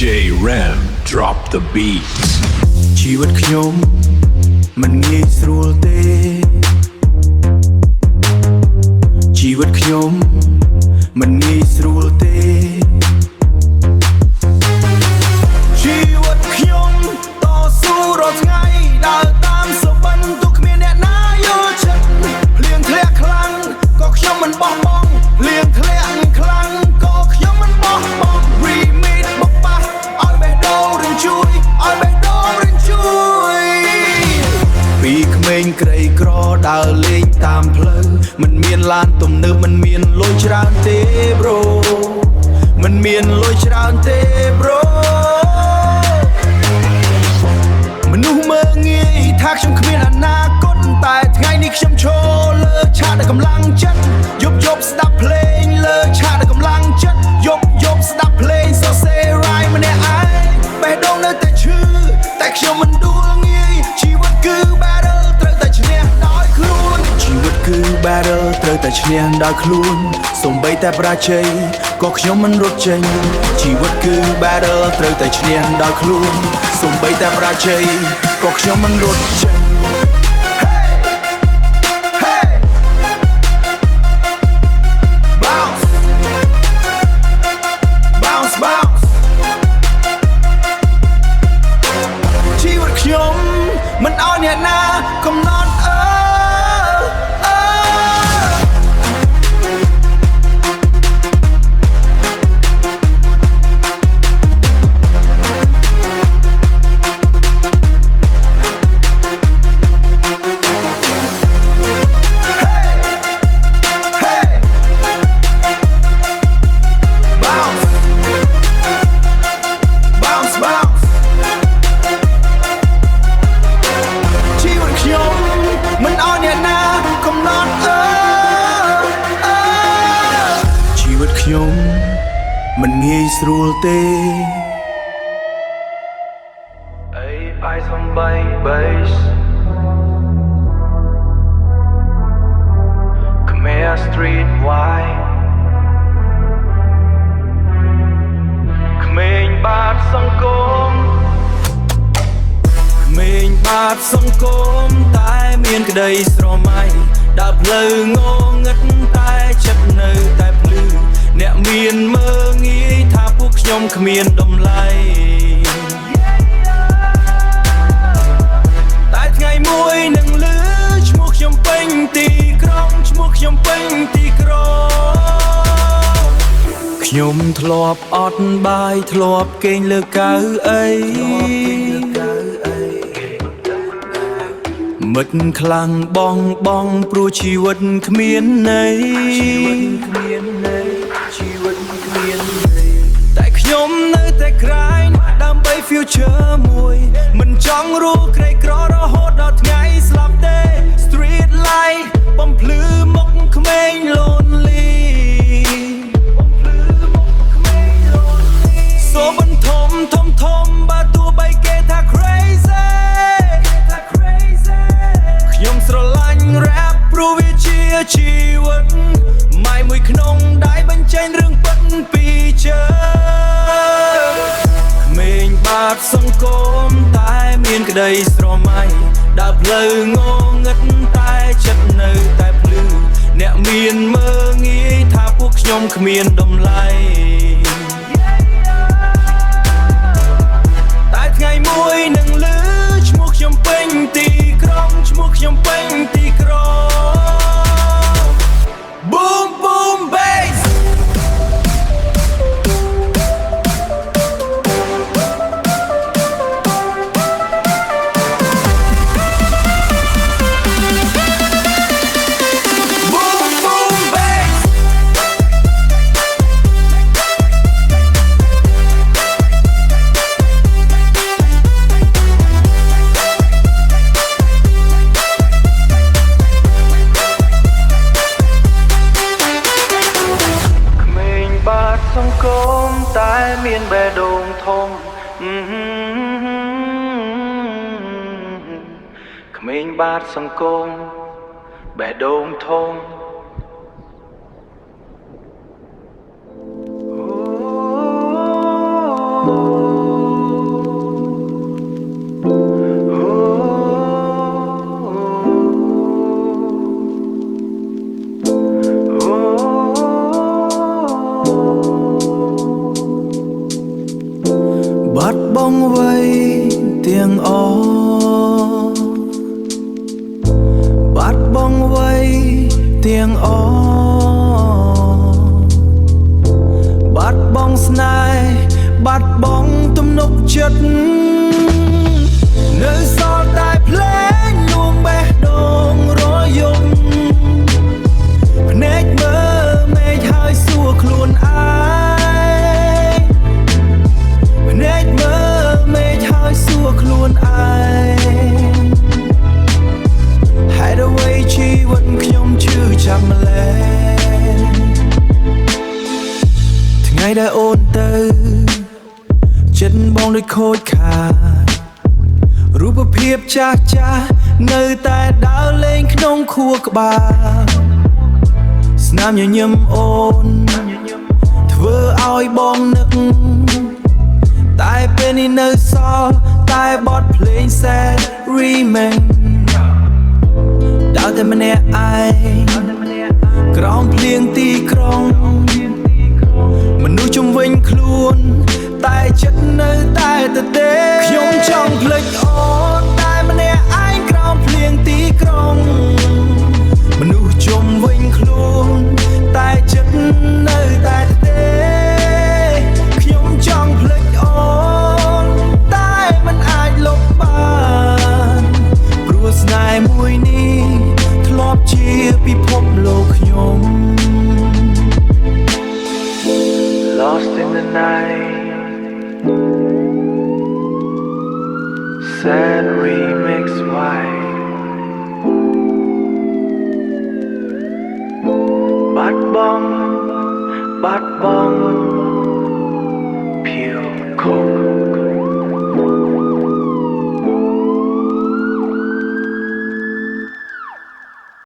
DJ Ram drop the beat ชีวิตខ្ញុំมันងាយស្រួលទេជីវិតខ្ញុំมันងាយស្រួលទេជីវិតខ្ញុំតស៊ូរាល់ថ្ងៃដើរតាមសុបិនទុកគ្មានអ្នកណាយល់ចិត្តភ្លៀងធ្លាក់ខ្លាំងក៏ខ្ញុំមិនបោះបង់ភ្លៀងធ្លាក់ខ្លាំងក៏ខ្ញុំមិនបោះបង់ remix បបោះឲ្យបេះដូងរញ្ជួយឲ្យបេះដូងរញ្ជួយពីក្មេងក្រីក្រដើរលេងតាមផ្លូវមិនមានឡានទំនើបមិនមានលុយច្រើនទេ bro មិនមានលុយច្រើនទេ bro មនុស្សមើងងាយថាខ្ញុំគ្មានអនាគតតែថ្ងៃនេះខ្ញុំឈរលើឆាកដែលកម្លាំងចិត្តយប់ស្ដាប់ភ្លេងលើឆាកដែលកម្លាំងចិត្តយប់ស្ដាប់ភ្លេងសរសេរ rhyme ម្នាក់ឯងបេះដូងនៅតែឈឺតែខ្ញុំមិនដួលងាយជីវិតគឺ battle ត្រូវតែឈ្នះដោយខ្លួនជីវិតគឺ battle ត្រូវតែឈ្នះដោយខ្លួនសូម្បីតែបរាជ័យក៏ខ្ញុំមិនរត់ចេញជីវិតគឺ battle ត្រូវតែឈ្នះដោយខ្លួនសូម្បីតែបរាជ័យក៏ខ្ញុំមិនរត់ចេញមិនឲ្យអ្នកណាកំណត់ខ្ញុំមិនងាយស្រួលទេអីបាយសំបី base Khmer Street Wide ក្មេងបាតសង្គមក្មេងបាតសង្គមតែមានក្តីស្រមៃដើរផ្លូវងងឹតតែចិត្តនៅតែភ្លឺអ្នកមានមើងងាយថាពួកខ្ញុំគ្មានតម្លៃតែថ្ងៃមួយនឹងលឺឈ្មោះខ្ញុំពេញទីក្រុងឈ្មោះខ្ញុំពេញទីក្រុងខ្ញុំធ្លាប់អត់បាយធ្លាប់គេងលើកៅអីមិត្តខ្លាំងបងព្រោះជីវិតគ្មានន័យតែខ្ញុំនៅតែក្រែងដើម្បី future មួយមិនចង់រស់ក្រីក្ររហូតដល់ថ្ងៃស្លាប់ទេ street light បំភ្លឺមុខក្មេង lonely សូមបន្ថំបើទោះបីគេថា crazy ខ្ញុំស្រឡាញ់ rap ព្រោះវាជាជីវិតម៉ៃមួយក្នុងដៃបញ្ចេញរឿងពិតពីជើងក្មេងបាតសង្គមតែមានក្តីស្រមៃដើរផ្លូវងងឹតតែចិត្តនៅតែភ្លឺអ្នកមានមើងងាយថាពួកខ្ញុំគ្មានតម្លៃតែថ្ងៃមួយនឹងលឺឈ្មោះខ្ញុំពេញទីក្រុងឈ្មោះខ្ញុំពេញទីក្រុង Boom boom bass មានបេះដូងធំក្មេងបាតសង្គមបេះដូងធំ Ooh. បាត់បង់អ្វីទាំងអស់បាត់បង់អ្វីទាំងអស់បាត់បង់ស្នេហ៍បាត់បង់ទំនុកចិត្តនៅសល់តែភ្លេងលួងបេះដូងរយំភ្នែកមើលមេឃហើយសួរខ្លួនឯងភ្នែកមើលមេឃហើយសួរខ្លួនឯងហេតុអ្វីជីវិតខ្ញុំឈឺចាប់ម្ល៉េះថ្ងៃដែលអូនទៅចិត្តបងដូចខូចខាតរូបភាពចាស់ចាស់នៅតែដើរលេងក្នុងខួរក្បាលស្នាមញញឹមអូនធ្វើឲ្យបងនឹកតែពេលនេះនៅសល់តែបទភ្លេង Sad Remain ដើរតែម្នាក់ឯងក្រោមភ្លៀងទីក្រុងមនុស្សជុំវិញខ្លួនតែចិត្តនៅតែទទេខ្ញុំចង់ភ្លេចអូនតែម្នាក់ឯងក្រោមភ្លៀងទីក្រុងមនុស្សជុំវិញខ្លួនតែចិត្តនៅតែទទេខ្ញុំចង់ភ្លេចអូនតែមិនអាចលុបបានព្រោះស្នេហ៍មួយនេះធ្លាប់ជាពិភពលោកខ្ញុំ Lost in the night Sad remix white Bát bong Pure cold